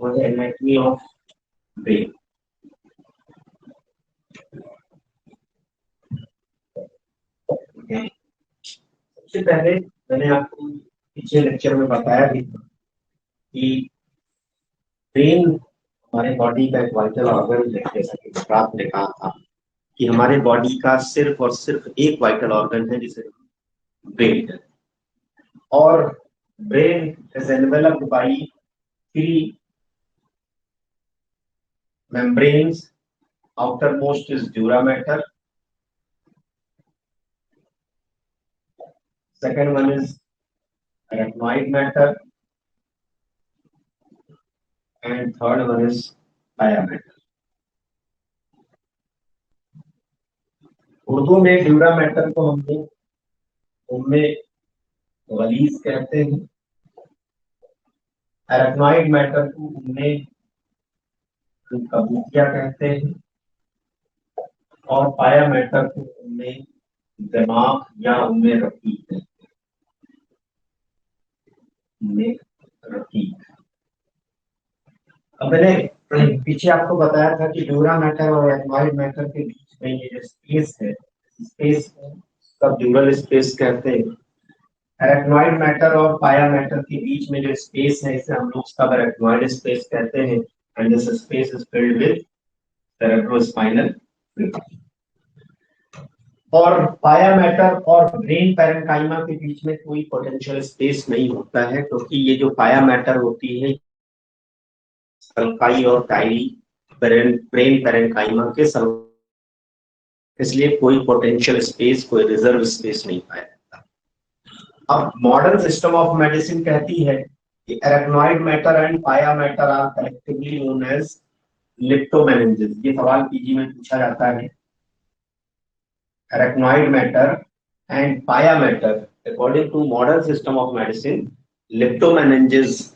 और anatomy of brain. सबसे पहले मैंने आपको पिछले लेक्चर में बताया भी था कि ब्रेन हमारे बॉडी का एक वाइटल ऑर्गन है। जैसा कि आपने कहा था कि हमारे बॉडी का सिर्फ और सिर्फ एक वाइटल ऑर्गन है जिसे ब्रेन कहते हैं। और brain is enveloped by 3 membranes. Outermost is dura matter. Second one is arachnoid matter, and third one is pia matter. Urdu में ड्यूरा मैटर को हम लोग उनमें गलीज कहते हैं, एराक्नॉइड मैटर को उनमें कबूतिया कहते हैं, और पाया मैटर को उनमें दिमाग या उनमें रकीक कहते हैं। उनमें रकीक। अब मैंने पीछे आपको बताया था कि ड्यूरा मैटर और एराक्नॉइड मैटर के बीच में ये जो स्पेस है, स्पेस सब ड्यूरल स्पेस कहते हैं। एराक्नॉइड मैटर और पाया मैटर के बीच में जो स्पेस है इसे हम लोग सब एराक्नॉइड स्पेस कहते हैं, and this space is filled with cerebrospinal fluid. और पाया मैटर और ब्रेन पैरेन्काइमा के बीच में कोई पोटेंशियल स्पेस नहीं होता है, क्योंकि ये जो पाया मैटर होती है सल्काई और काइली ब्रेन पैरेन्काइमा के इसलिए कोई पोटेंशियल स्पेस, कोई रिजर्व स्पेस नहीं पाया जाता। अब मॉडर्न सिस्टम ऑफ मेडिसिन कहती है कि arachnoid mater and pia mater are collectively known as leptomeninges. ये सवाल पीजी में पूछा जाता है। Arachnoid mater and pia mater according to modern system of medicine leptomeninges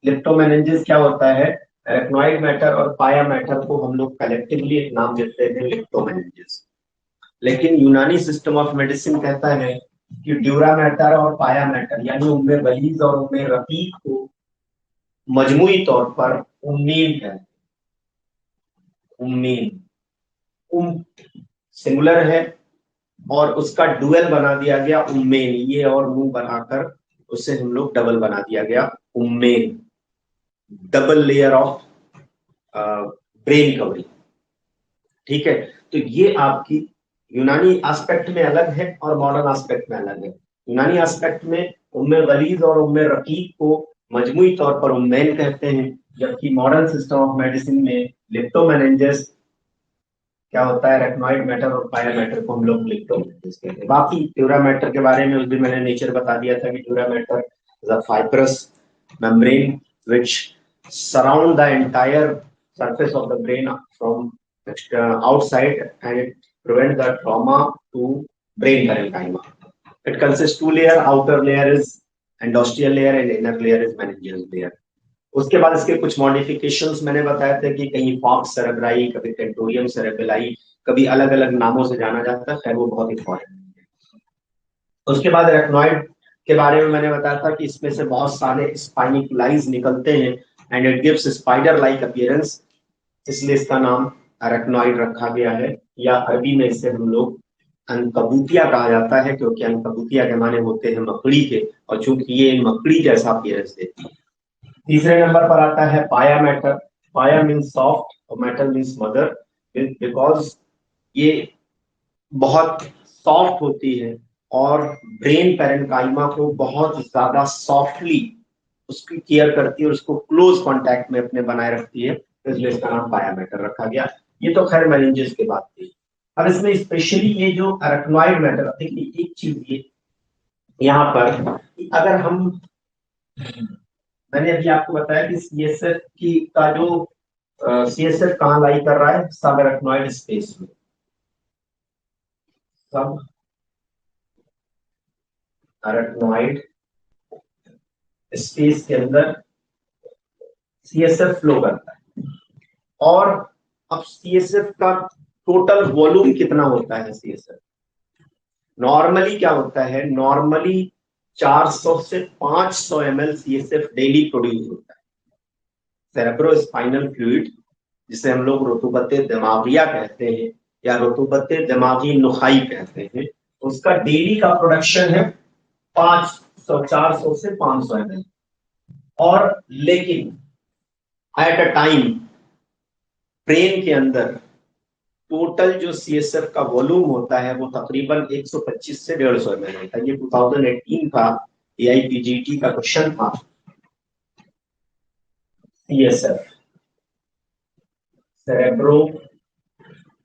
leptomeninges क्या होता है? एराक्नॉइड मैटर और पाया मैटर को हम लोग कलेक्टिवली एक नाम देते हैं लिप्टोमेनिंजेस। लेकिन यूनानी सिस्टम ऑफ मेडिसिन कहता है कि ड्यूरा मैटर और पाया मैटर यानी उनमें वलीज और उनमें रकीक को मजमूई तौर पर उम्मीन है। उम्मीन सिंगुलर है और उसका डुअल बना दिया गया उम्मेन, ये और मुंह बनाकर उसे हम लोग डबल बना दिया गया उम्मेन, double layer of brain covering. ठीक है, तो ये आपकी यूनानी एस्पेक्ट में अलग है और मॉडर्न एस्पेक्ट में अलग है। यूनानी एस्पेक्ट में उम्मे गलीज और उम्मे रकीक को मजमूई तौर पर उम्मैन कहते हैं, जबकि मॉडर्न सिस्टम ऑफ मेडिसिन में लिप्टोमेनिंजेस क्या होता है, एराक्नॉइड मैटर और पाया मैटर को हम लोग लिप्टोमेनिंजेस कहते हैं। बाकी ड्यूरा मैटर के बारे में उस दिन मैंने नेचर बता दिया था कि dura mater is a fibrous membrane which surround the entire surface of the brain from outside, and it prevents the trauma to brain parenchyma. It consists 2 layer, outer layer is endosteal layer and inner layer is meningeal layer. उसके बाद इसके कुछ modifications मैंने बताए थे कि कहीं fox cerebri, कभी टेंटोरियम सेरेबेलाई, कभी अलग अलग नामों से जाना जाता है, वो बहुत इंपॉर्टेंट है। उसके बाद एराक्नॉइड के बारे में मैंने बताया था कि इसमें से बहुत सारे स्पाइनिकुलाइज निकलते हैं and it gives spider like appearance, इसलिए इसका नाम एराक्नॉइड रखा गया है, या अरबी में इसे हम लोग अनकबूतिया कहा जाता है, क्योंकि अनकबूतिया के माने होते हैं मकड़ी के, और चूंकि ये मकड़ी जैसा अपीयरेंस देती है। तीसरे नंबर पर आता है पाया मैटर। पाया मीन्स सॉफ्ट और मैटर मीन्स मदर, बिकॉज ये बहुत सॉफ्ट होती है और ब्रेन पैरेन्काइमा को बहुत ज्यादा सॉफ्टली उसकी केयर करती है और उसको क्लोज कांटेक्ट में अपने बनाए रखती है, इसलिए इसका नाम पाया मैटर रखा गया। ये तो खैर मेनिंजेस की बात थी। अब इसमें स्पेशली ये जो एराक्नॉइड मैटर, देखिए एक चीज ये यहाँ पर, अगर हम, मैंने अभी आपको बताया कि सीएसएफ की का जो सीएसएफ कहाँ लाई कर रहा है, सब एराक्नॉइड स्पेस में, सब एराक्नॉइड स्पेस के अंदर सीएसएफ फ्लो करता है। और अब सीएसएफ का टोटल वॉल्यूम कितना होता है? सीएसएफ नॉर्मली क्या होता है, नॉर्मली 400 से 500 ml CSF डेली प्रोड्यूस होता है। सेरेब्रोस्पाइनल फ्लूइड, जिसे हम लोग रुतूबत दिमागिया कहते हैं या रुतूबत दिमागी नुखाई कहते हैं, उसका डेली का प्रोडक्शन है 400 से 500 ml। और लेकिन एट अ टाइम ब्रेन के अंदर टोटल जो CSF का वॉल्यूम होता है वो तकरीबन 125 से 150 ml होता है। ये 2018 का AIPGT का क्वेश्चन था। CSF, सेरेब्रो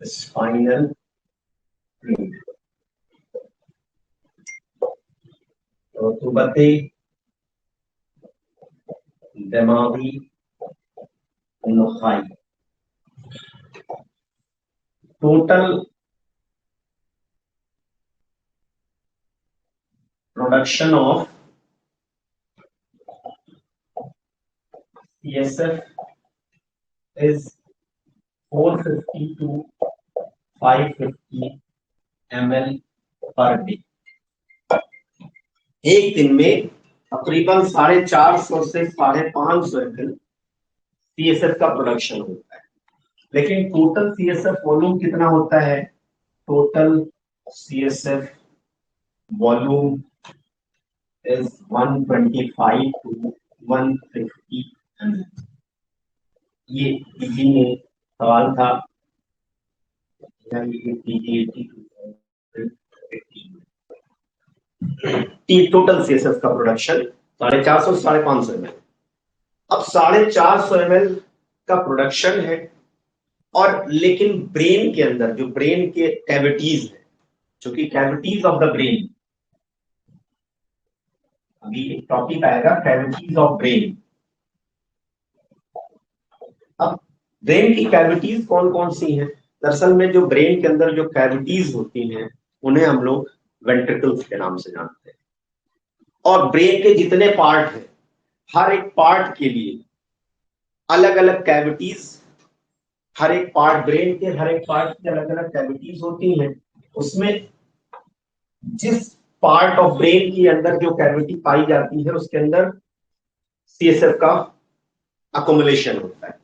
स्पाइनल फ्लूइड, रुतूबत दिमागी नुखाई, total production of CSF is 450 to 550 ml per day. एक दिन में तकरीबन 450 से 550 ml CSF का प्रोडक्शन होता है। लेकिन टोटल CSF वॉल्यूम कितना होता है? Total CSF volume is 125 to 150 ml। ये पीजी में सवाल था, टोटल CSF का प्रोडक्शन 450 से 550 ml। अब 450 ml का प्रोडक्शन है, और लेकिन ब्रेन के अंदर जो ब्रेन के कैविटीज है, जो कि कैविटीज ऑफ द ब्रेन, अभी एक टॉपिक आएगा कैविटीज ऑफ ब्रेन। अब ब्रेन की कैविटीज कौन कौन सी हैं? दरअसल में जो ब्रेन के अंदर जो कैविटीज होती हैं उन्हें हम लोग वेंट्रिकल्स के नाम से जानते हैं। और ब्रेन के जितने पार्ट हैं, हर एक पार्ट के लिए अलग अलग कैविटीज, हर एक पार्ट ब्रेन के हर एक पार्ट की अलग अलग कैविटीज होती हैं। उसमें जिस पार्ट ऑफ ब्रेन के अंदर जो कैविटी पाई जाती है उसके अंदर CSF का अकोमुलेशन होता है।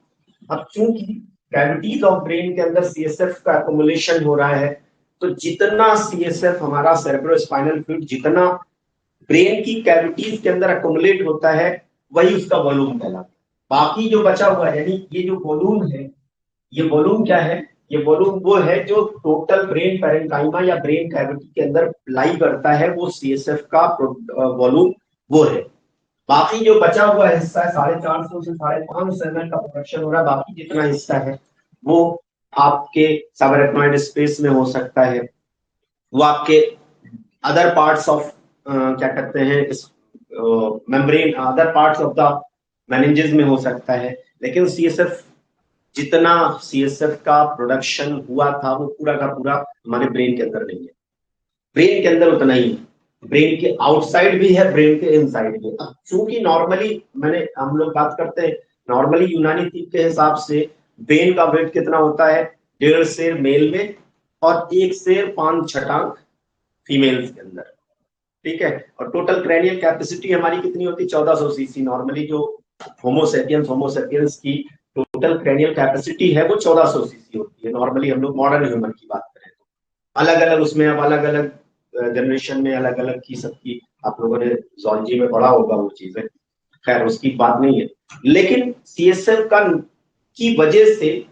अब चूंकि कैविटीज ऑफ ब्रेन के अंदर CSF का अकोमुलेशन हो रहा है, तो जितना CSF हमारा सेरेब्रोस्पाइनल फ्लूइड जितना ब्रेन की कैविटीज के अंदर अकोमुलेट होता है वही उसका वॉल्यूम कहलाता है। बाकी जो बचा हुआ है, यानी ये जो वॉल्यूम है, ये वॉल्यूम क्या है? ये वॉल्यूम वो है जो टोटल ब्रेन पैरेंकाइमा या ब्रेन कैविटी के अंदर लाई करता है, वो CSF का वॉल्यूम वो है। बाकी जो बचा हुआ हिस्सा है 450 से 550 ml का प्रोडक्शन हो रहा है, बाकी जितना हिस्सा है वो आपके सबरेक्नोइड स्पेस में हो सकता है, वो आपके अदर पार्ट्स ऑफ क्या कहते हैं इस membrane, other parts of the meninges में हो सकता है। लेकिन जितना CSF का प्रोडक्शन हुआ था वो पूरा का पूरा हमारे ब्रेन के अंदर नहीं है। ब्रेन के अंदर उतना ही है, ब्रेन के आउटसाइड भी है, ब्रेन के इनसाइड भी। अब चूंकि नॉर्मली हम लोग बात करते हैं, नॉर्मली यूनानी थीम के हिसाब से ब्रेन का वेट कितना होता है? 1.5 सेर मेल में और 1 सेर 5 छटांक फीमेल्स के अंदर, ठीक है। और टोटल क्रेनियल कैपेसिटी हमारी कितनी होती है? 1400 सीसी। नॉर्मली जो होमोसेपियंस की टोटल क्रेनियल कैपेसिटी है वो 1400 सीसी होती है। नॉर्मली हम लोग मॉडर्न ह्यूमन की बात करें तो अलग अलग उसमें, अब अलग अलग जनरेशन में अलग अलग की सबकी, आप लोगों ने जूलॉजी में पढ़ा होगा वो चीजें, खैर उसकी बात नहीं है। लेकिन CSF का की वजह से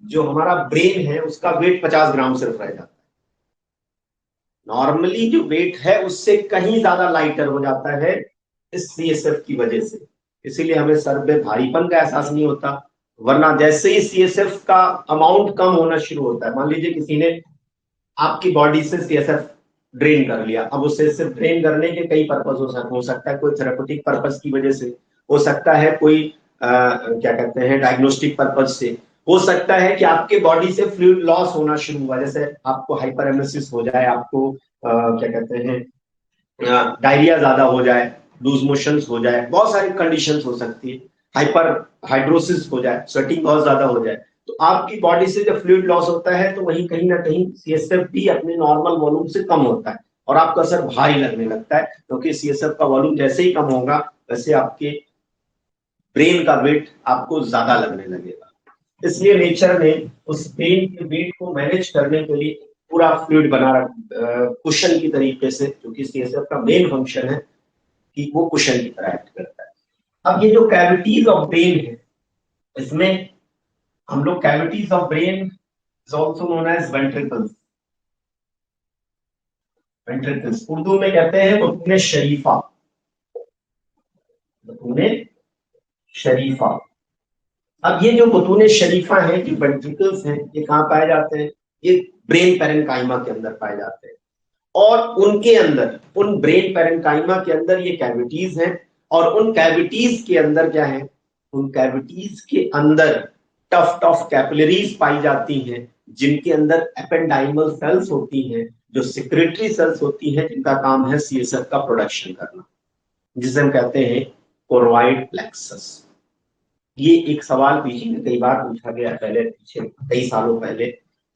जो हमारा ब्रेन है उसका वेट 50 ग्राम सिर्फ रह जाता है। नॉर्मली जो वेट है उससे कहीं ज्यादा लाइटर हो जाता है इस CSF की वजह से, इसीलिए हमें सर पे भारीपन का एहसास नहीं होता। वरना जैसे ही CSF का अमाउंट कम होना शुरू होता है, मान लीजिए किसी ने आपकी बॉडी से CSF ड्रेन कर लिया, अब उससे सिर्फ ड्रेन करने के कई पर्पज हो सकता है। कोई थेरेपेटिक पर्पज की वजह से हो सकता है, कोई क्या कहते हैं डायग्नोस्टिक पर्पज से हो सकता है, कि आपके बॉडी से फ्लूइड लॉस होना शुरू हुआ, जैसे आपको हाइपरेमेसिस हो जाए, आपको क्या कहते हैं डायरिया ज्यादा हो जाए, लूज मोशंस हो जाए, बहुत सारी कंडीशंस हो सकती है, हाइपर हाइड्रोसिस हो जाए, स्वेटिंग बहुत ज्यादा हो जाए। तो आपकी बॉडी से जब फ्लूइड लॉस होता है तो वहीं कहीं ना कहीं CSF भी अपने नॉर्मल वॉल्यूम से कम होता है। और आपका सर भारी लगने लगता है, क्योंकि सीएसएफ का वॉल्यूम जैसे ही कम होगा वैसे आपके ब्रेन का वेट आपको ज्यादा लगने लगेगा। इसलिए नेचर ने उस ब्रेन के वेट को मैनेज करने के लिए पूरा फ्लूइड बना रखा कुशन की तरीके से, क्योंकि सीएसएफ का मेन फंक्शन है कि वो कुशन की तरह एक्ट करता है। अब ये जो कैविटीज ऑफ ब्रेन है, इसमें हम लोग cavities of brain is also known as ventricles. Ventricles Urdu में कहते हैं बतून शरीफा, बतून शरीफा। अब ये जो बतून शरीफा है, जो वेंट्रिकल्स हैं, ये कहाँ पाए जाते हैं? ये ब्रेन पैरेन्काइमा के अंदर पाए जाते हैं। और उनके अंदर, उन ब्रेन पैरेन्काइमा के अंदर ये कैविटीज हैं, और उन कैविटीज के अंदर क्या है? उन कैविटीज के अंदर टफ टफ कैपिलरीज पाई जाती हैं, जिनके अंदर एपेंडाइमल सेल्स होती हैं, जो सिक्रेटरी सेल्स होती हैं, जिनका काम है सीएसएफ का प्रोडक्शन करना, जिसे हम कहते हैं कोरोइड प्लेक्सस। ये एक सवाल पीछे में कई बार पूछा गया, पहले पीछे कई सालों पहले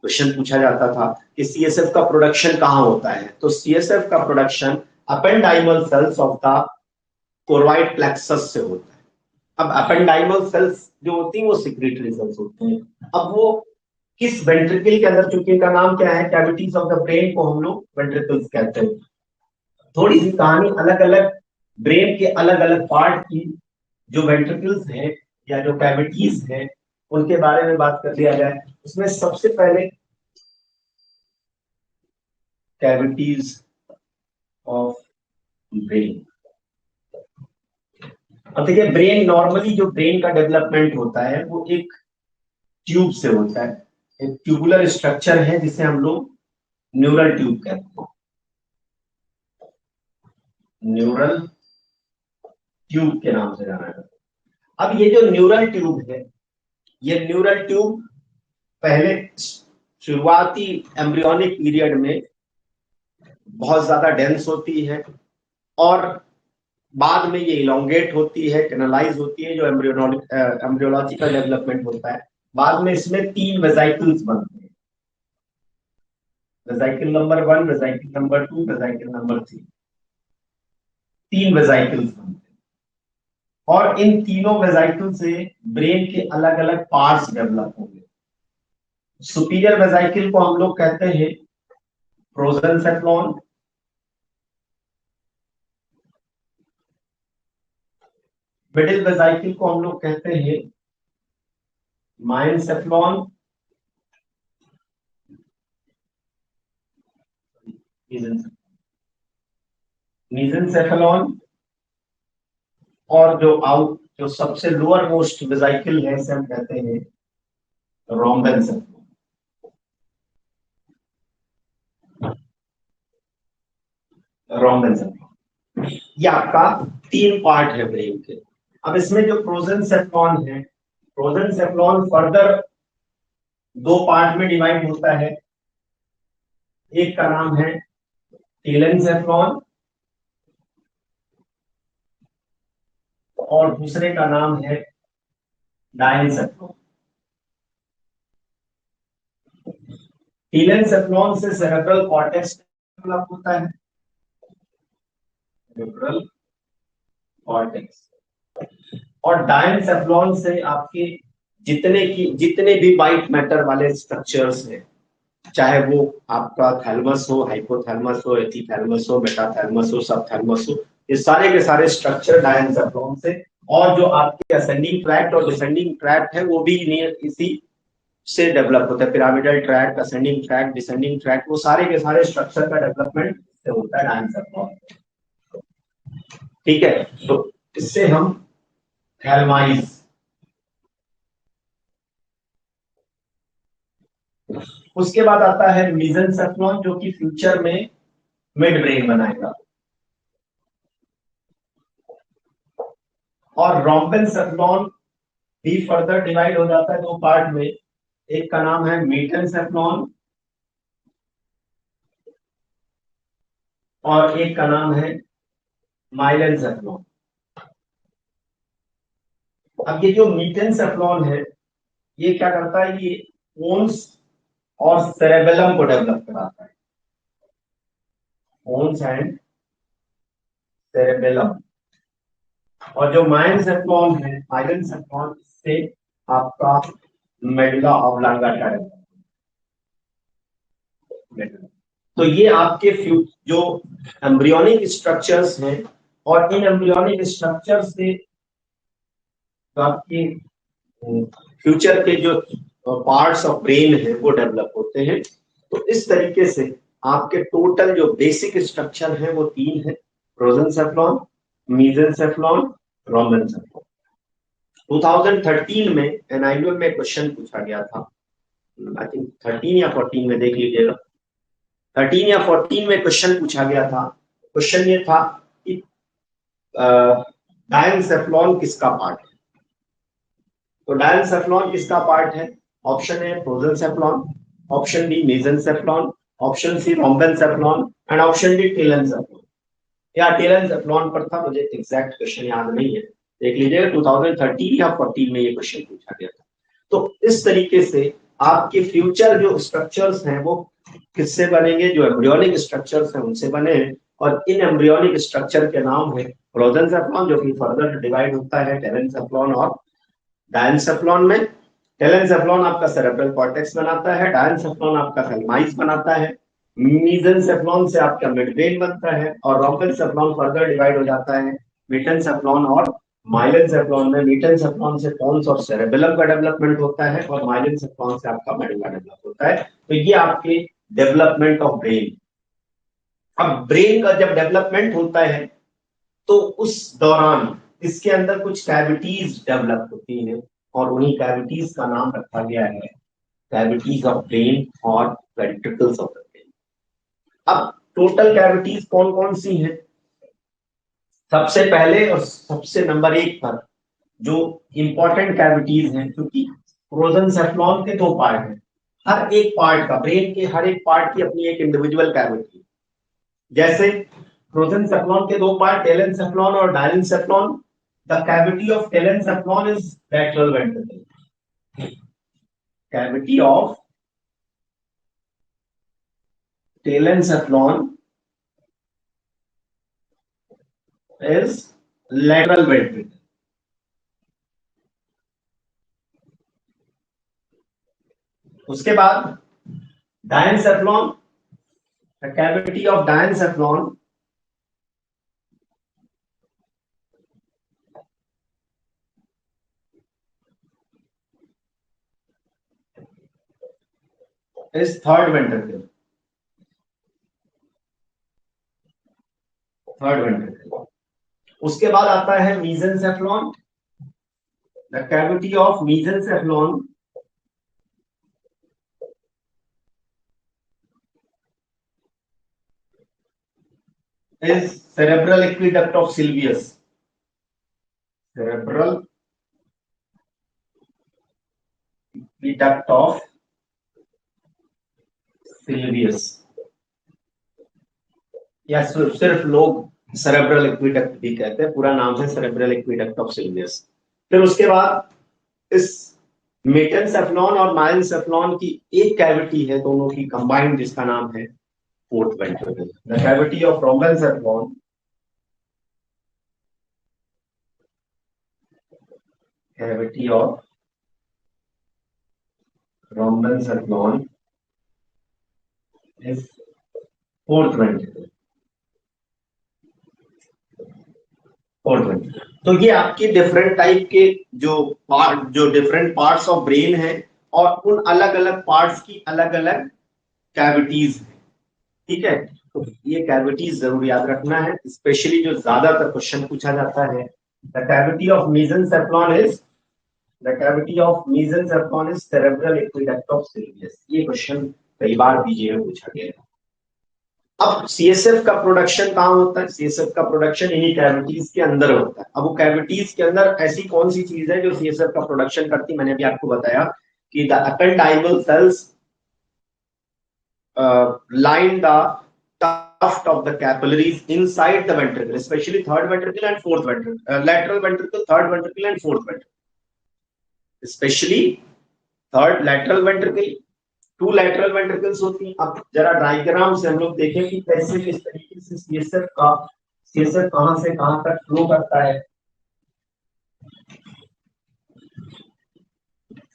क्वेश्चन पूछा जाता था कि सीएसएफ का प्रोडक्शन कहाँ होता है, तो सीएसएफ का production ependymal cells of the choroid plexus से होता है। अब अपेंडाइमल सेल्स जो होती हैं वो सिक्रेटरी सेल्स होती हैं। अब वो किस वेंट्रिकल के अंदर, चूंकि इनका नाम क्या है, कैविटीज ऑफ द ब्रेन को हम लोग वेंट्रिकल्स कहते हैं। थोड़ी सी कहानी, अलग अलग ब्रेन के अलग अलग पार्ट की जो वेंट्रिकल्स हैं या जो कैविटीज हैं, उनके बारे में बात कर लिया जाए। उसमें सबसे पहले कैविटीज ऑफ ब्रेन। अब देखिए, ब्रेन नॉर्मली, जो ब्रेन का डेवलपमेंट होता है वो एक ट्यूब से होता है। एक ट्यूबुलर स्ट्रक्चर है जिसे हम लोग न्यूरल ट्यूब कहते हैं, न्यूरल ट्यूब के नाम से जाना जाता है। अब ये जो न्यूरल ट्यूब है, ये न्यूरल ट्यूब पहले शुरुआती एम्ब्रियोनिक पीरियड में बहुत ज्यादा डेंस होती है, और बाद में ये इलोंगेट होती है, कैनलाइज होती है, जो एम्ब्रियोलॉजिकल डेवलपमेंट होता है। बाद में इसमें 3 वेसिकल्स बनते हैं, vesicle number 1, vesicle number 2, vesicle number 3। 3 vesicles बनते हैं, और इन तीनों वेसिकल से ब्रेन के अलग अलग पार्ट्स डेवलप होंगे। सुपीरियर वेसिकल को हम लोग कहते हैं प्रोजेंसेफ्लॉन, मिडिल वेसिकल को हम लोग कहते हैं माइनसेफ्लॉन, मीजेंसेफेलॉन, और जो सबसे लोअर मोस्ट वेसिकल है, इसे हम कहते हैं रोम्बेनसेफ्लॉन। रोम्बेनसेफ्लॉन, ये आपका 3 पार्ट है ब्रेन के। अब इसमें जो प्रोजेंसेफ्लॉन है, प्रोजेंसेफ्लॉन फर्दर 2 पार्ट में डिवाइड होता है। एक का नाम है टेलेंसेफ्लॉन, और दूसरे का नाम है डायंसेफ्लॉन। टेलेंसेफ्लॉन से सेरेब्रल कॉर्टेक्स डेवलप होता है, सेरेब्रल कॉर्टेक्स, और डायंसेफ्लॉन से आपके जितने भी वाइट मैटर वाले स्ट्रक्चर्स हैं, चाहे वो आपका थैलमस हो, हाइपोथैलमस हो, एपिथैलमस हो, मेटाथैलमस हो, सबथैलमस हो, ये सारे के सारे स्ट्रक्चर डायंसेफ्लॉन से। और जो आपके असेंडिंग ट्रैक्ट और डिसेंडिंग ट्रैक्ट है, वो भी नियर इसी से डेवलप होता है। Pyramidal tract, ascending tract, descending tract, वो सारे के सारे स्ट्रक्चर का डेवलपमेंट से होता है डायंसेफ्लॉन। ठीक है, तो इससे हम थैलमाइज, उसके बाद आता है मीजेंसेफ्लॉन, जो कि फ्यूचर में मिड ब्रेन बनाएगा। और रोम्बेनसेफ्लॉन भी फर्दर डिवाइड हो जाता है 2 पार्ट में। एक का नाम है मेटेनसेफ्लॉन, और एक का नाम है माइलेनसेफ्लॉन। अब ये जो मेटेनसेफ्लॉन है, ये क्या करता है? ये पोन्स और सेरेबेलम को डेवलप कराता है। पोन्स एंड सेरेबेलम, और जो माइनसेफ्लॉन है, माइलेनसेफ्लॉन से आपका मेडुला ऑब्लांगाटा है। तो ये आपके जो एम्ब्रियोनिक स्ट्रक्चर्स हैं, और इन एम्ब्रियोनिक स्ट्रक्चर से आपके फ्यूचर के जो पार्ट्स ऑफ ब्रेन है वो डेवलप होते हैं। तो इस तरीके से आपके टोटल जो बेसिक स्ट्रक्चर है वो तीन है, प्रोजेंसेफ्लॉन, मेसेंसेफ्लॉन, रोम्बेनसेफ्लॉन। 2013 में एनआईएल में क्वेश्चन पूछा गया था, आई थिंक 13 या 14 में, देख लीजिएगा, 13 या 14 में क्वेश्चन पूछा गया था। क्वेश्चन ये था कि डायनसेफ्लॉन किसका पार्ट है। तो डायनसेफ्लॉन किसका पार्ट है? Option A prosencephalon, option B mesencephalon, option C rhombencephalon and option D telencephalon. या टेलेनसेफ्लॉन पर था, मुझे एग्जैक्ट क्वेश्चन याद नहीं है, देख लीजिएगा 2013 या 14 में ये क्वेश्चन पूछा गया था। तो इस तरीके से आपके फ्यूचर जो स्ट्रक्चर्स हैं वो किससे बनेंगे? जो एम्ब्रियोनिक स्ट्रक्चर्स हैं उनसे बने हैं, और इन एम्ब्रियोनिक स्ट्रक्चर के नाम है प्रोजेंसेफ्लॉन, जो कि फर्दर डिवाइड होता है टेलेनसेफ्लॉन और डायनसेफ्लॉन में। टेलेनसेफ्लॉन आपका सेरेब्रल कॉर्टेक्स बनाता है, डायनसेफ्लॉन आपका थैलेमाइस बनाता है, मेसेंसेफ्लॉन से आपका मिडब्रेन बनता है, और रोम्बेनसेफ्लॉन फर्दर डिवाइड हो जाता है मेटेनसेफ्लॉन और माइलेनसेफ्लॉन में। मेटेनसेफ्लॉन से पोन्स और सेरेबेलम का डेवलपमेंट होता है, और माइलेनसेफ्लॉन से आपका मेडुला डेवलप होता है। तो ये आपके डेवलपमेंट ऑफ ब्रेन। अब ब्रेन का जब डेवलपमेंट होता है तो उस दौरान इसके अंदर कुछ कैविटीज डेवलप होती हैं, और उन्हीं कैविटीज का नाम रखा गया है कैविटीज ऑफ ब्रेन और वेंट्रिकल्स ऑफ द ब्रेन। अब टोटल कैविटीज कौन कौन सी हैं? सबसे पहले और सबसे नंबर एक पर जो इंपॉर्टेंट कैविटीज हैं, क्योंकि प्रोजेंसेफ्लॉन के दो पार्ट हैं, हर एक पार्ट का, ब्रेन के हर एक पार्ट की अपनी एक इंडिविजुअल कैविटी। जैसे प्रोजेंसेफ्लॉन के दो पार्ट, टेलेनसेफ्लॉन और diencephalon. The cavity of telencephalon is lateral ventricle. Cavity of telencephalon is lateral ventricle. उसके बाद diencephalon, the cavity of diencephalon is third ventricle. Third ventricle. उसके बाद आता है mesencephalon, the cavity of mesencephalon is cerebral aqueduct of Sylvius. Cerebral aqueduct of Sylvius, या सिर्फ लोग cerebral aqueduct भी कहते हैं, पूरा नाम है सेरेब्रल एक्विडक्ट ऑफ सिल्वियस। फिर उसके बाद इस मेटेनसेफ्लॉन और माइलेनसेफ्लॉन की एक कैविटी है दोनों की कंबाइंड, जिसका नाम है fourth ventricle. The cavity of rhombencephalon, cavity of rhombencephalon is fourth ventricle. तो ये आपके डिफरेंट टाइप के जो डिफरेंट पार्ट्स ऑफ ब्रेन है, और उन अलग अलग पार्ट्स की अलग अलग कैविटीज है। ठीक है, तो ये कैविटीज जरूर याद रखना है, स्पेशली जो ज्यादातर क्वेश्चन पूछा जाता है। The cavity of mesencephalon is cerebral aqueduct of Sylvius. ये क्वेश्चन कई बार पीजी में पूछा गया है। अब सीएसएफ का प्रोडक्शन कहाँ होता है? सीएसएफ का प्रोडक्शन इन्हीं कैविटीज के अंदर होता है। अब वो कैविटीज के अंदर ऐसी कौन सी चीज है जो सीएसएफ का प्रोडक्शन करती है? मैंने भी आपको बताया कि the ependymal sales line the tuft of the capillaries inside the ventricle, especially third ventricle and fourth ventricle, lateral ventricle, third ventricle and fourth ventricle, especially third lateral ventricle, two lateral ventricles होती हैं। अब जरा diagram से हम लोग देखें कि कैसे किस तरीके से सीएसएफ कहां से कहां तक फ्लो करता है।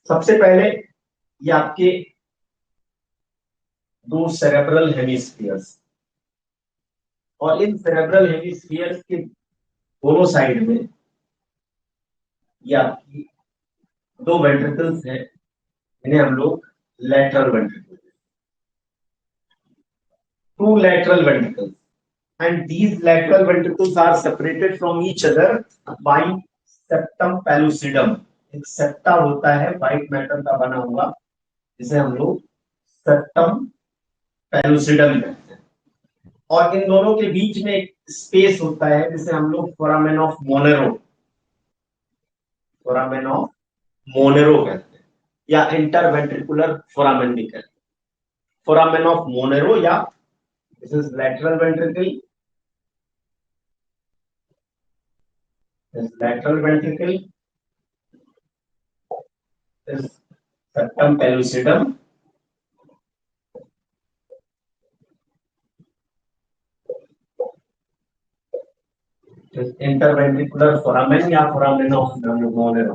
सबसे पहले ये आपके दो सेरेब्रल हेमिस्फीयर्स, और इन सेरेब्रल हेमिस्फीयर्स के दोनों साइड में ये आपकी दो वेंट्रिकल्स हैं, इन्हें हम लोग lateral ventricle, two lateral ventricles, and these lateral ventricles are separated from each other by septum pellucidum। एक सेप्टा होता है व्हाइट मैटर का बना हुआ, जिसे हम लोग सेप्टम पेलुसिडम कहते हैं, और इन दोनों के बीच में एक स्पेस होता है जिसे हम लोग foramen of Monero, foramen of Monero कहते हैं, या इंटरवेंट्रिकुलर फोरामेन भी कहते हैं। फोरामेन ऑफ मोनेरो, या this is lateral ventricle, this lateral ventricle is septum pellucidum, is interventricular foramen या foramen of Monero,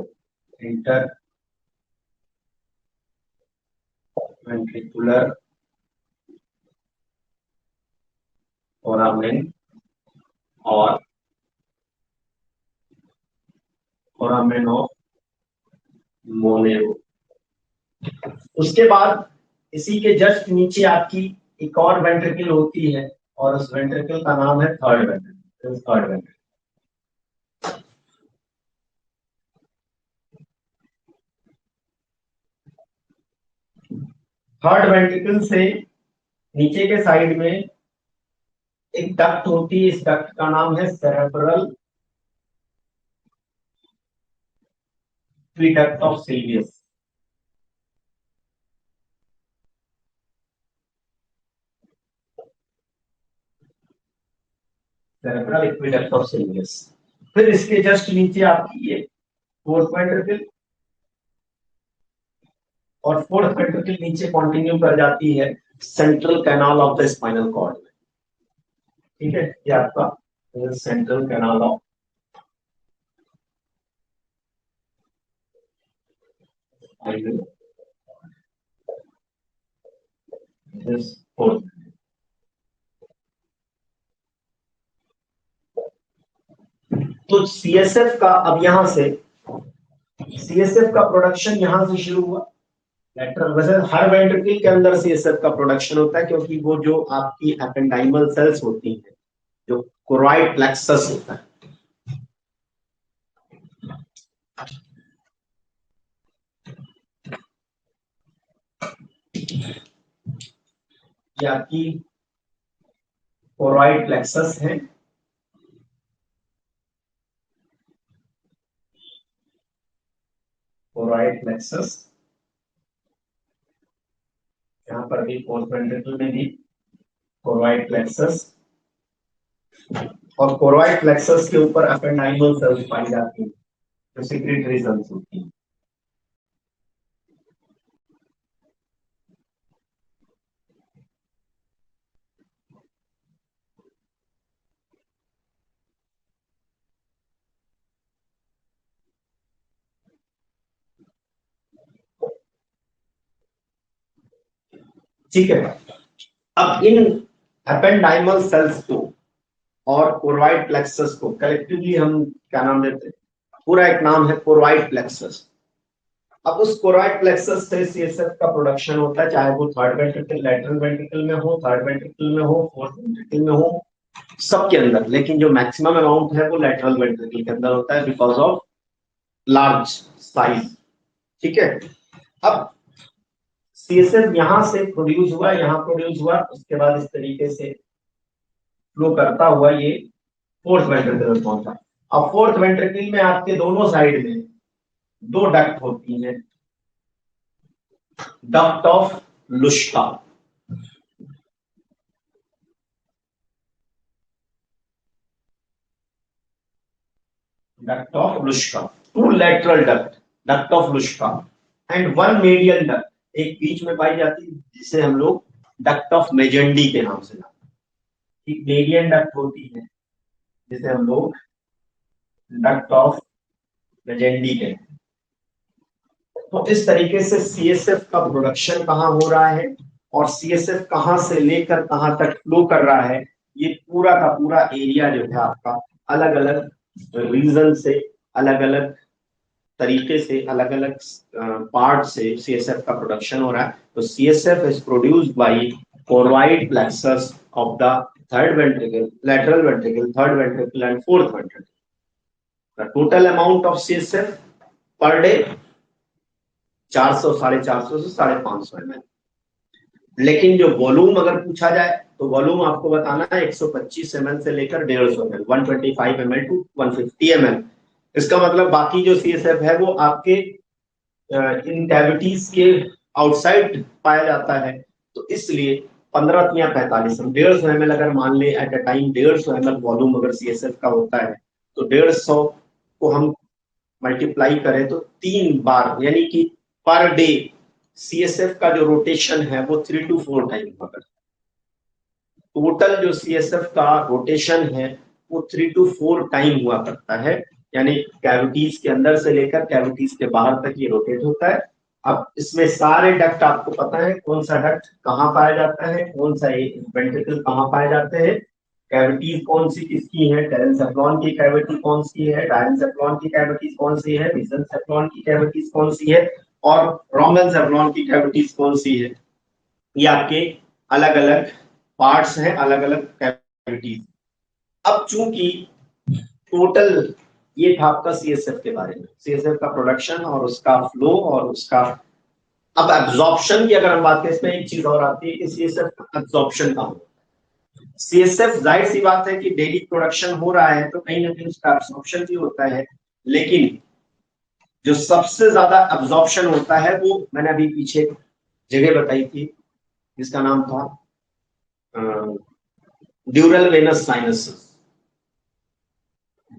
interventricular foramen और foramen of Monero। उसके बाद इसी के जस्ट नीचे आपकी एक और वेंट्रिकल होती है, और उस वेंट्रिकल का नाम है third ventricle, third ventricle. Third ventricle से नीचे के साइड में एक डक्ट होती है, इस डक्ट का नाम है cerebral aqueduct of Sylvius. Cerebral aqueduct of Sylvius. फिर इसके जस्ट नीचे आपकी ये फोर्थ वेंट्रिकल, और फोर्थ वेंट्रिकल नीचे कंटिन्यू कर जाती है central canal of the spinal cord में। ठीक है, ये आपका central canal of spinal, this fourth. तो सीएसएफ का अब यहां से सीएसएफ का प्रोडक्शन यहां से शुरू हुआ लेटरल, वैसे हर वेंट्रिकल के अंदर सीएसएफ का प्रोडक्शन होता है, क्योंकि वो जो आपकी एपेंडाइमल सेल्स होती हैं, जो कोरॉइड प्लेक्सस होता है, ये आपकी कोरॉइड प्लेक्सस है, कोरॉइड प्लेक्सस, यहाँ पर भी फोर्थ वेंट्रिकल में भी कोरॉइड प्लेक्सस, और कोरॉइड प्लेक्सस के ऊपर एपेंडाइमल सेल्स पाई जाती हैं जो सेक्रेटरी सेल्स होती हैं। ठीक है, अब इन एपेंडाइमल सेल्स को और कोरॉइड प्लेक्सस को कलेक्टिवली हम क्या नाम देते हैं, पूरा एक नाम है कोरॉइड प्लेक्सस। अब उस कोरॉइड प्लेक्सस से सीएसएफ का प्रोडक्शन होता है, चाहे वो थर्ड वेंट्रिकल, लैटरल वेंट्रिकल में हो, थर्ड वेंट्रिकल में हो, फोर्थ वेंट्रिकल में हो, सबके अंदर, लेकिन जो मैक्सिमम अमाउंट है वो लैटरल वेंट्रिकल के अंदर होता है बिकॉज ऑफ लार्ज साइज। ठीक है, अब सीएसएफ यहां से प्रोड्यूस हुआ, यहां प्रोड्यूस हुआ, उसके बाद इस तरीके से फ्लो करता हुआ ये फोर्थ वेंट्रिकल में पहुंचा। अब फोर्थ वेंट्रिकल में आपके दोनों साइड में दो डक्ट होती हैं, duct of Luschka, duct of Lushka, two lateral duct, duct of Lushka, and one medial duct, एक बीच में पाई जाती है जिसे हम लोग डक्ट ऑफ मेजेंडी के नाम से जानते हैं। एक मेडियन डक्ट होती है जिसे हम लोग डक्ट ऑफ मेजेंडी कहते हैं। तो इस तरीके से सीएसएफ का प्रोडक्शन कहाँ हो रहा है और सीएसएफ कहाँ से लेकर कहाँ तक फ्लो कर रहा है, ये पूरा का पूरा एरिया जो है आपका अलग अलग रीजन से, अलग अलग तरीके से, अलग अलग पार्ट से सीएसएफ का प्रोडक्शन हो रहा है। तो CSF is produced by choroid plexus of the third ventricle, lateral ventricle, third ventricle and fourth ventricle. The total amount of CSF per day 400, 450 से 550 ml। लेकिन जो वॉल्यूम अगर पूछा जाए तो वॉल्यूम आपको बताना है 125 ml से लेकर 150 ml, 125 ml टू 150 ml। इसका मतलब बाकी जो सीएसएफ है वो आपके इन कैविटीज के आउटसाइड पाया जाता है। तो इसलिए 15 या 45 150 ml अगर मान ले at a time 150 ml volume अगर सीएसएफ का होता है तो 150 को हम मल्टीप्लाई करें तो 3 बार, यानी कि पर डे सीएसएफ का जो रोटेशन है वो 3 to 4 टाइम हुआ करता है। टोटल जो सीएसएफ का रोटेशन है वो 3 to 4 टाइम हुआ करता है, यानी कैविटीज के अंदर से लेकर कैविटीज के बाहर तक ये रोटेट होता है। अब इसमें सारे डक्ट आपको पता है कौन सा डक्ट कहाँ पाया जाता है, कौन सा वेंट्रिकल कहाँ पाए जाते हैं, कैविटीज कौन सी किसकी है, टेरेंसेफ्लॉन की कैविटी कौन सी है, डायंसेफ्लॉन की कैविटीज कौन सी है, मेसेंसेफ्लॉन की कैविटीज कौन सी है और रोमेनसेफ्लॉन की कैविटीज कौन सी है। ये आपके अलग अलग पार्ट्स हैं, अलग अलग कैविटीज। अब चूंकि टोटल ये था आपका सीएसएफ के बारे में, सीएसएफ का प्रोडक्शन और उसका फ्लो और उसका। अब एब्जॉर्प्शन की अगर हम बात करें, इसमें एक चीज और आती है कि सीएसएफ का एब्जॉर्प्शन का हो। सीएसएफ जाहिर सी बात है कि डेली प्रोडक्शन हो रहा है तो कहीं ना कहीं उसका एब्जॉर्प्शन भी होता है, लेकिन जो सबसे ज्यादा एब्जॉर्प्शन होता है वो मैंने अभी पीछे जगह बताई थी जिसका नाम था dural venous sinuses.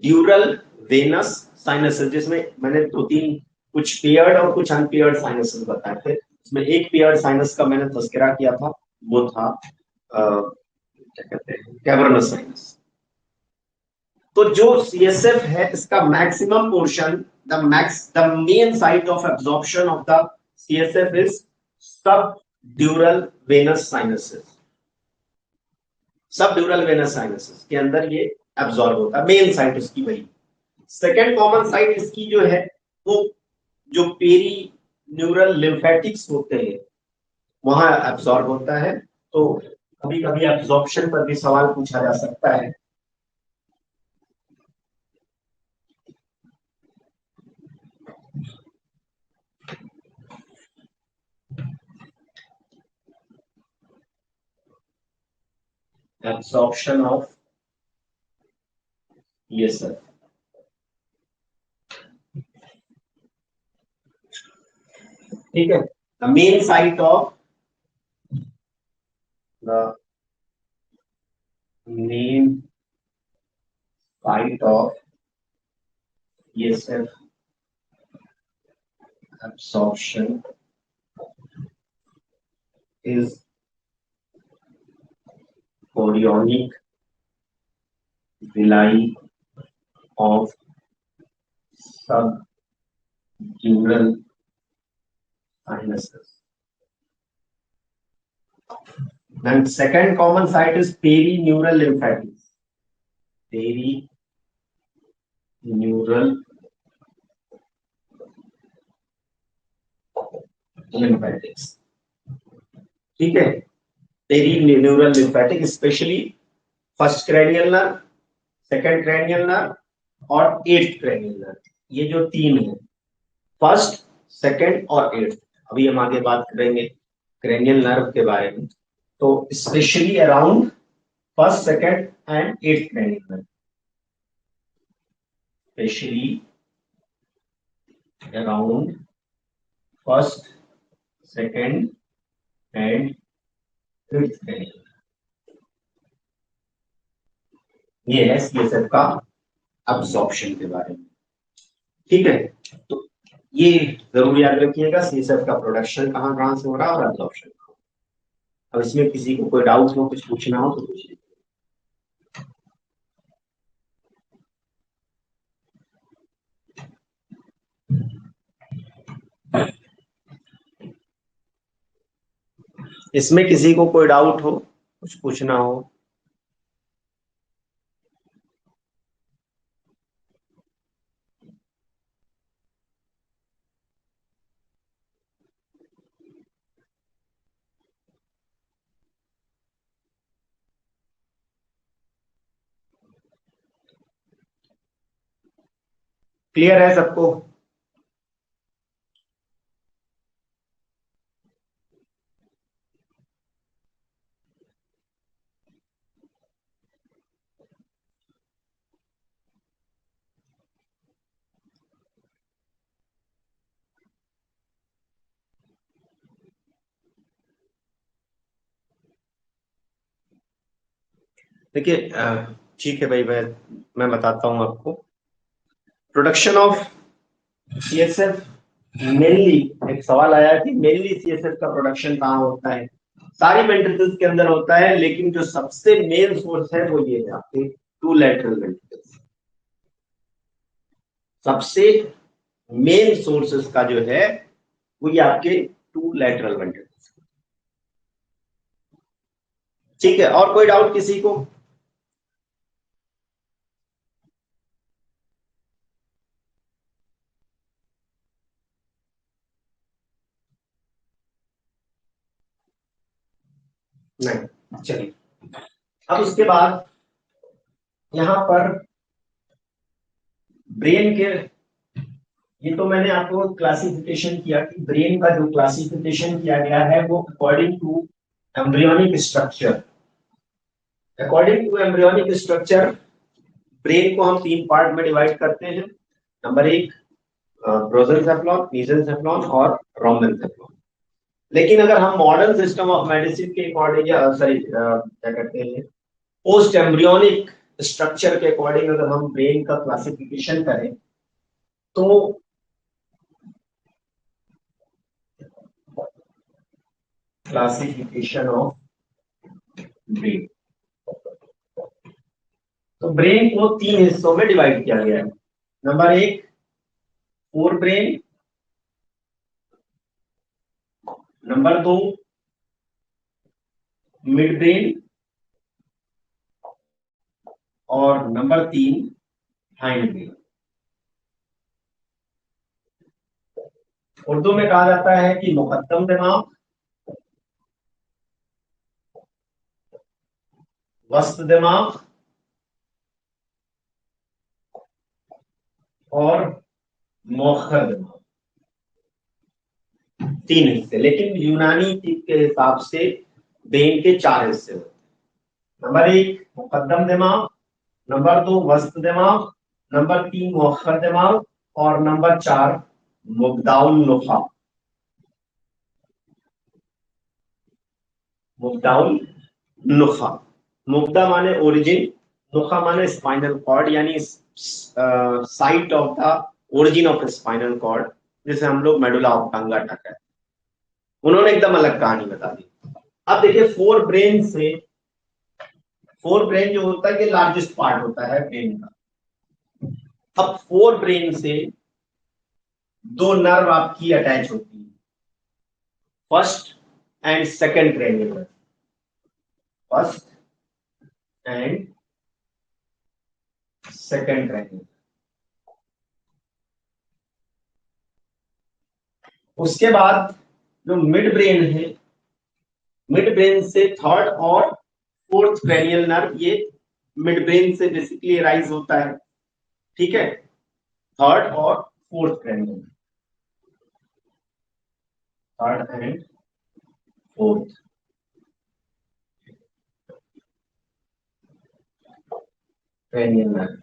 Dural venous sinuses जिसमें मैंने 2-3 कुछ पेयर्ड और कुछ अनपेयर्ड साइनसेस बताए थे। इसमें एक पेयर्ड साइनस का मैंने तस्करा किया था, वो था क्या कहते हैं, कैवर्नस साइनस। तो जो सीएसएफ है इसका maximum portion, the main site of absorption of the CSF is सब ड्यूरल वेनस साइनसेस। सब ड्यूरल वेनस साइनसेस के अंदर ये एब्जॉर्ब होता है, मेन साइट उसकी वही। सेकेंड कॉमन साइट इसकी जो है वो जो पेरी न्यूरल लिम्फेटिक्स होते हैं वहां एब्जॉर्ब होता है। तो कभी कभी एब्जॉर्प्शन पर भी सवाल पूछा जा सकता है। एब्जॉर्प्शन ऑफ ये सर, ठीक है, the main site of the main site of ये sir absorption is chorionic villi of subdural sinuses. Then second common site is perineural lymphatics. Perineural lymphatics, ठीक है। Perineural lymphatic specially first cranial nerve, second cranial nerve और eighth cranial nerve, ये जो तीन है, first second और eighth. अभी हम आगे बात करेंगे क्रेनियल नर्व के बारे में। तो specially around first second and eighth cranial nerve, specially around first second and eighth cranial. ये है सीएसएफ का अब्सॉर्प्शन के बारे में, ठीक है। तो ये जरूर याद रखिएगा, सीएसएफ का प्रोडक्शन कहाँ कहाँ से हो रहा है और एब्जॉर्प्शन। अब इसमें किसी को कोई डाउट हो, कुछ पूछना हो तो पूछिए। इसमें किसी को कोई डाउट हो, कुछ पूछना हो। क्लियर है सबको? देखिए ठीक है भाई, मैं बताता हूं आपको। प्रोडक्शन ऑफ सीएसएफ मेनली, एक सवाल आया कि मेनली सीएसएफ का प्रोडक्शन कहाँ होता है। सारी वेंट्रिकल्स के अंदर होता है, लेकिन जो सबसे मेन सोर्स है वो ये है आपके टू लैटरल वेंट्रिकल्स। सबसे मेन सोर्सेस का जो है वो ये आपके टू लैटरल वेंट्रिकल्स। ठीक है, और कोई डाउट किसी को? नहीं, चलिए। अब उसके बाद यहां पर ब्रेन के, ये तो मैंने आपको क्लासिफिकेशन किया कि ब्रेन का जो क्लासिफिकेशन किया गया है वो according to embryonic structure. According to embryonic structure brain को हम तीन पार्ट में डिवाइड करते हैं। नंबर एक, प्रोजेंसेफ्लॉन, मेसेंसेफ्लॉन और रोमेंसेफ्लॉन। लेकिन अगर हम मॉडर्न सिस्टम ऑफ मेडिसिन के अकॉर्डिंग, सॉरी क्या कहते हैं, पोस्ट एम्ब्रियोनिक स्ट्रक्चर के अकॉर्डिंग अगर हम ब्रेन का क्लासिफिकेशन करें तो क्लासिफिकेशन ऑफ ब्रेन, तो ब्रेन को तीन हिस्सों में डिवाइड किया गया है। नंबर एक, फोर ब्रेन। नंबर दो, मिड ब्रेन। और नंबर तीन, हाइंड ब्रेन। उर्दू में कहा जाता है कि मुकद्दम दिमाग, वस्त दिमाग और मौखर दिमाग। तीन हिस्से, लेकिन यूनानी के हिसाब से ब्रेन के चार हिस्से होते हैं। नंबर एक, मुकद्दम दिमाग। नंबर दो, वस्त दिमाग। नंबर तीन, मौखर दिमाग। और नंबर चार, मुब्दाउल नुखा। मुब्दाउल नुखा। मुब्दा माने ओरिजिन, नुखा माने स्पाइनल कॉर्ड, यानी site of the origin of spinal cord, जिसे हम लोग मेडुला ऑब्लांगेटा कहते हैं। उन्होंने एकदम अलग कहानी बता दी। अब देखिए, फोर ब्रेन जो होता है ये लार्जेस्ट पार्ट होता है ब्रेन का। अब फोर ब्रेन से दो नर्व आपकी अटैच होती है, first and second cranial. First and second cranial. उसके बाद जो मिड ब्रेन है, मिड ब्रेन से थर्ड और फोर्थ क्रेनियल नर्व, ये मिड ब्रेन से बेसिकली राइज होता है। ठीक है, थर्ड और fourth cranial, third and fourth cranial nerve.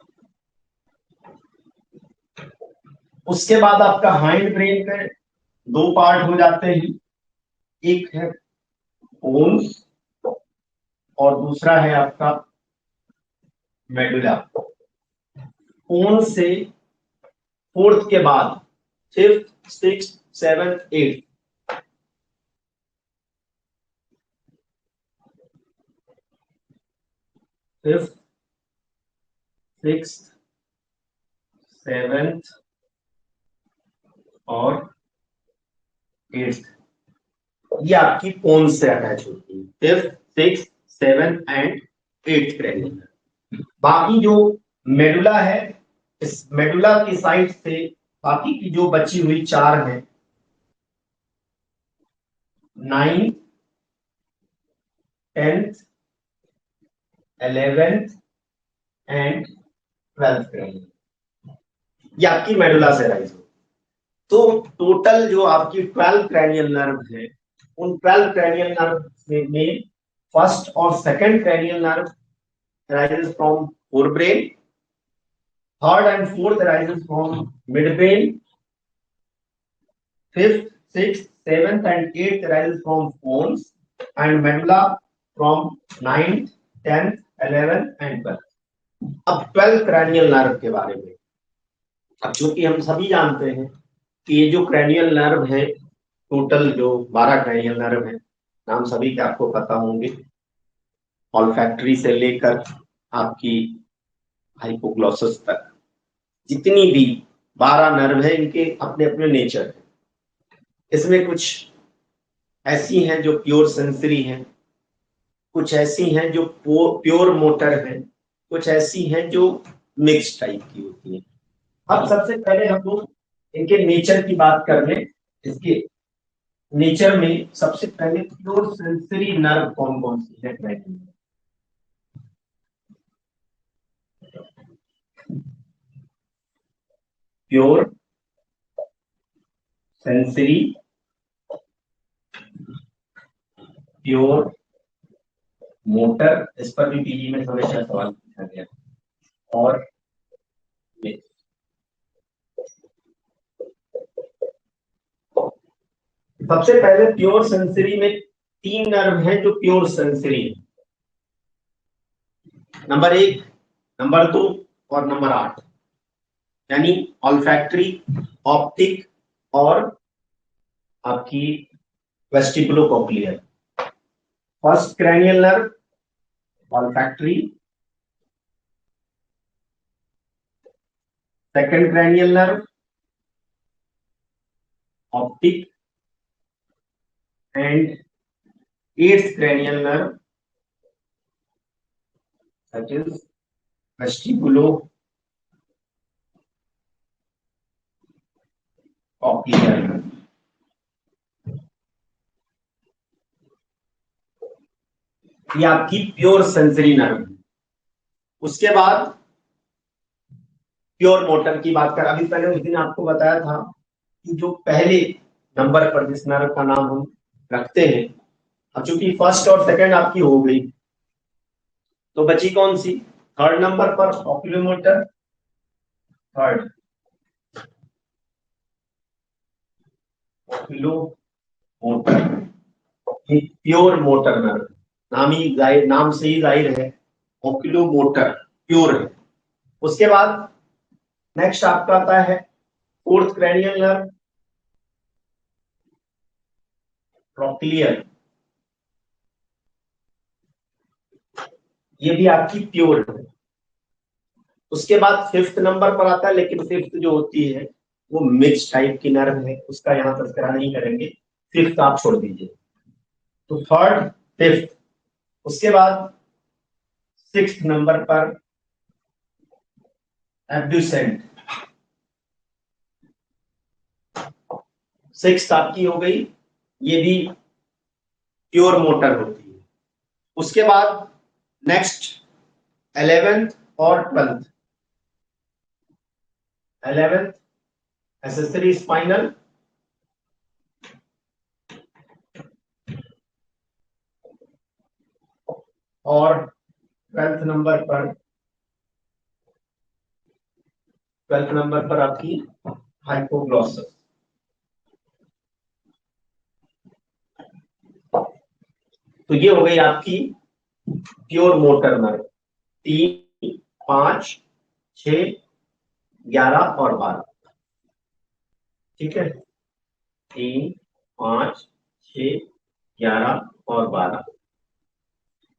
उसके बाद आपका हाइंड ब्रेन के दो पार्ट हो जाते हैं, एक है पोन्स और दूसरा है आपका मेडुला। पोन्स से फोर्थ के बाद fifth, six, seventh, eight. Fifth, six, seventh और एट्थ, ये आपकी पोन से अटैच होती है। Fifth, six, seven and eighth cranial. बाकी जो मेडुला है, इस मेडुला की साइड से बाकी की जो बची हुई चार है, ninth, tenth, 11th and 12th cranial, ये आपकी मेडुला से राइज हो। तो टोटल जो आपकी 12 क्रैनियल नर्व है, उन 12 क्रैनियल नर्व में फर्स्ट और second cranial nerve arises from forebrain, third and fourth arises from midbrain, fifth, sixth, seventh and eighth arises from bones, and medulla from 9th, 10th, 11th and 12th। अब 12 cranial nerve के बारे में, अब चूंकि हम सभी जानते हैं कि ये जो क्रैनियल नर्व है, टोटल जो 12 क्रैनियल नर्व है, नाम सभी के आपको पता होंगे, ऑल्फैक्टरी से लेकर आपकी हाइपोग्लॉसस तक जितनी भी 12 नर्व है, इनके अपने अपने नेचर है। इसमें कुछ ऐसी हैं जो प्योर सेंसरी हैं, कुछ ऐसी हैं जो प्योर मोटर हैं, कुछ ऐसी हैं जो मिक्स टाइप की होती हैं। अब सबसे पहले हम लोग इनके नेचर की बात कर लें। इसके नेचर में सबसे पहले प्योर सेंसरी नर्व कौन कौन सी है, प्योर सेंसरी, प्योर मोटर, इस पर भी पीजी में हमेशा सवाल पूछा गया, और सबसे पहले प्योर सेंसरी में 3 नर्व हैं जो प्योर सेंसरी है, नंबर 1, नंबर 2 और नंबर 8, यानी ऑल्फैक्टरी, ऑप्टिक और आपकी vestibulocochlear. First cranial nerve olfactory, second cranial nerve optic and eighth cranial nerve that is vestibulocochlear। ये आपकी प्योर सेंसरी नर्व। उसके बाद प्योर मोटर की बात कर, अभी पहले उस दिन आपको बताया था कि जो पहले नंबर पर जिस नर्व का नाम हम रखते हैं, अब चूंकि फर्स्ट और सेकंड आपकी हो गई, तो बची कौन सी, थर्ड नंबर पर oculomotor, third oculomotor, pure motor nerve, नाम से ही जाहिर है ऑक्यूलोमोटर प्योर है। उसके बाद नेक्स्ट आपका आता है फोर्थ क्रैनियल नर्व ट्रोक्लियर, ये भी आपकी प्योर है। उसके बाद फिफ्थ नंबर पर आता है, लेकिन फिफ्थ जो होती है वो मिक्स टाइप की नर्व है, उसका यहां तस्करा नहीं करेंगे, फिफ्थ आप छोड़ दीजिए। तो थर्ड, फिफ्थ, उसके बाद सिक्स्थ नंबर पर एब्ड्यूसेंट, सिक्स्थ आपकी हो गई, ये भी प्योर मोटर होती है। उसके बाद नेक्स्ट 11th और 12th, 11th एसेसरी स्पाइनल, और 12th नंबर पर आपकी हाइपोग्लॉसस। तो ये हो गई आपकी प्योर मोटर नर्व, 3, 5, 6, 11 और 12। ठीक है, 3, 5, 6, 11 और 12।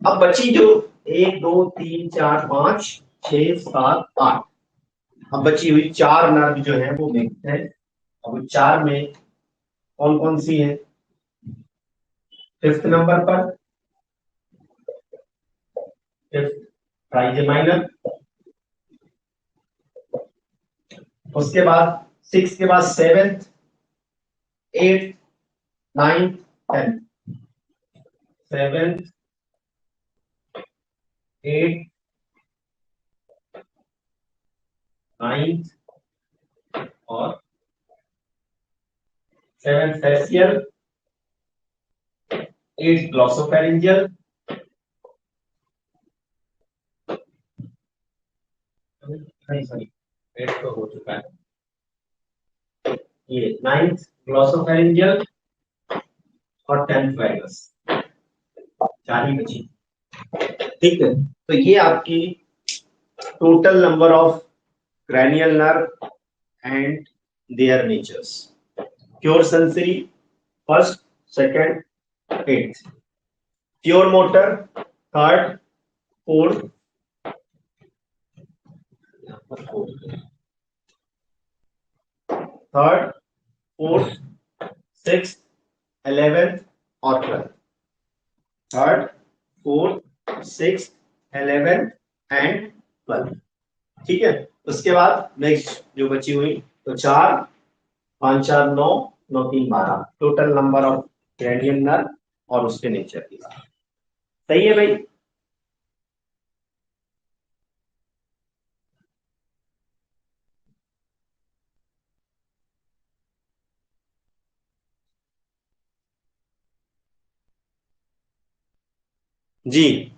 अब बची जो 1, 2, 3, 4, 5, 6, 7, 8, अब बची हुई 4 नर्व जो है वो मिक्स है। अब 4 में कौन कौन सी है? 5th नंबर पर ट्राइजेमाइनल, उसके बाद 6 के बाद 7th, 8th, 9th, 10th, 7th, 8th, 9th और 7th फेसियल, 8th ग्लॉसोफेरिंजियल, नहीं सॉरी 8th तो हो चुका है, ये 9th ग्लॉसोफेरिंजियल और 10th वाइगस, 4 ही बची। ठीक है, तो ये आपकी total number of cranial nerve and their natures. Pure sensory first, second, 8th. Pure motor third, fourth, third, fourth, 6th, 11th और 12th. Third, fourth, 6th, 11th and 12th. ठीक है, उसके बाद नेक्स्ट जो बची हुई तो 4, 5, 4, 9, 9, 3, 12 total number of cranial nerve और उसके नेचर की बात। सही है भाई? जी,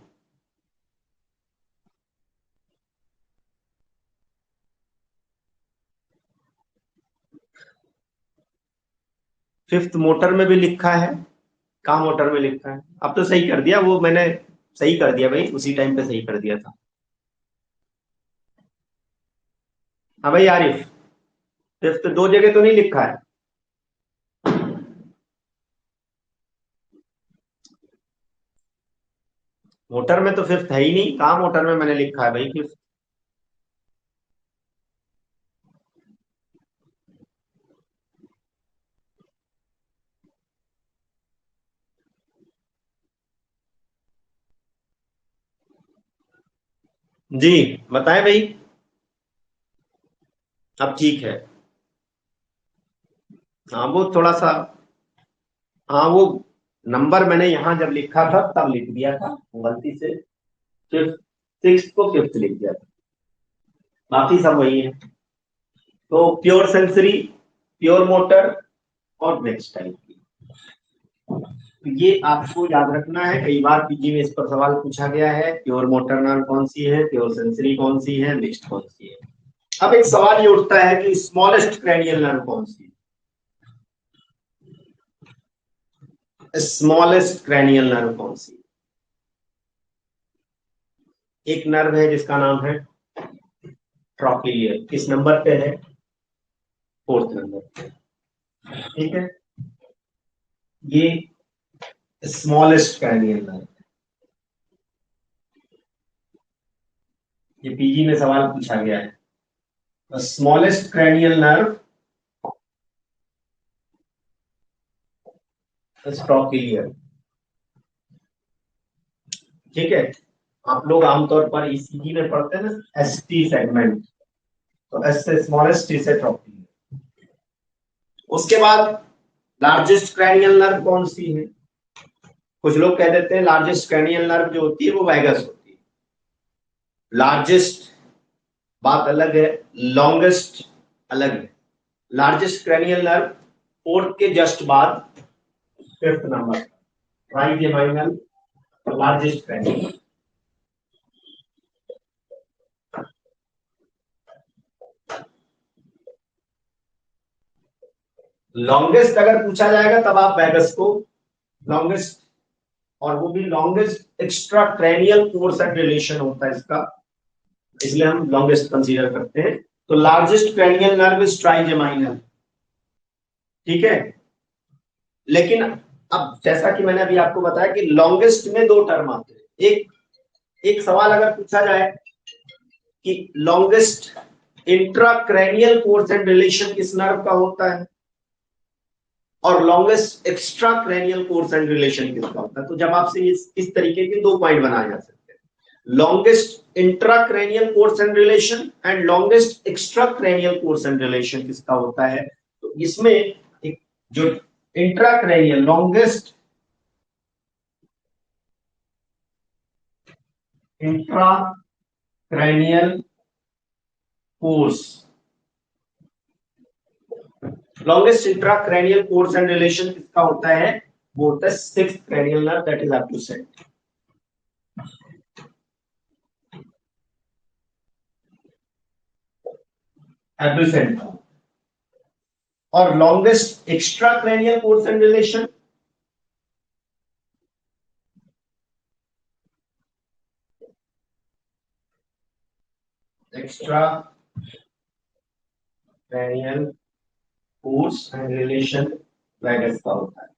5th मोटर में भी लिखा है। कहाँ मोटर में लिखा है? अब तो सही कर दिया, वो मैंने सही कर दिया भाई, उसी टाइम पे सही कर दिया था। हाँ भाई आरिफ, 5th 2 जगह तो नहीं लिखा है। मोटर में तो 5th है ही नहीं, कहाँ मोटर में मैंने लिखा है भाई 5th? जी बताएं भाई। अब ठीक है। हाँ वो थोड़ा सा, हाँ वो नंबर मैंने यहाँ जब लिखा था तब लिख दिया था गलती से, 6th को 5th लिख दिया था, बाकी सब वही है। तो प्योर सेंसरी, प्योर मोटर और नेक्स्ट टाइप की, तो ये आपको याद रखना है। कई बार पीजी में इस पर सवाल पूछा गया है, प्योर मोटर नर्व कौन सी है, प्योर सेंसरी कौन सी है, मिक्स्ड कौन सी है। अब एक सवाल ये उठता है कि स्मॉलेस्ट क्रैनियल नर्व कौन सी है? स्मॉलेस्ट क्रैनियल नर्व कौन सी? एक नर्व है जिसका नाम है ट्रॉपिलियर, किस नंबर पे है? 4th नंबर पे। ठीक है, ये स्मॉलेस्ट क्रैनियल नर्व, ये पीजी में सवाल पूछा गया है। Smallest cranial nerve trochlear. ठीक है, आप लोग आमतौर पर ईसीजी में पढ़ते हैं ना एसटी सेगमेंट, तो एस से स्मॉलेस्ट, टी से ट्रॉपिलियर। उसके बाद लार्जेस्ट क्रैनियल नर्व कौन सी है? कुछ लोग कह देते हैं लार्जेस्ट क्रैनियल नर्व जो होती है वो वैगस होती है। लार्जेस्ट बात अलग है, लॉन्गेस्ट अलग है। लार्जेस्ट क्रैनियल नर्व 4th के जस्ट बाद 5th number, trigeminal largest cranial. Longest अगर पूछा जाएगा तब आप वैगस को लॉन्गेस्ट, और वो भी longest extra cranial course and relation होता है इसका, इसलिए हम लॉन्गेस्ट कंसीडर करते हैं। तो largest cranial nerve is trigeminal, ठीक है। लेकिन अब जैसा कि मैंने अभी आपको बताया कि लॉन्गेस्ट में दो टर्म आते हैं। एक सवाल अगर पूछा जाए कि longest intracranial course and relation किस नर्व का होता है और longest extra cranial course and relation किसका होता है, तो जब आपसे इस तरीके के दो पॉइंट बनाए जा सकते हैं, longest intracranial course and relation and longest extra cranial course and relation किसका होता है, तो इसमें एक जो intracranial longest intracranial course longest intracranial course and relation किसका होता है, वो होता है sixth cranial nerve, that is abducent. Abducent. और longest extra cranial course and relation extra cranial course and relation vagus का होता है।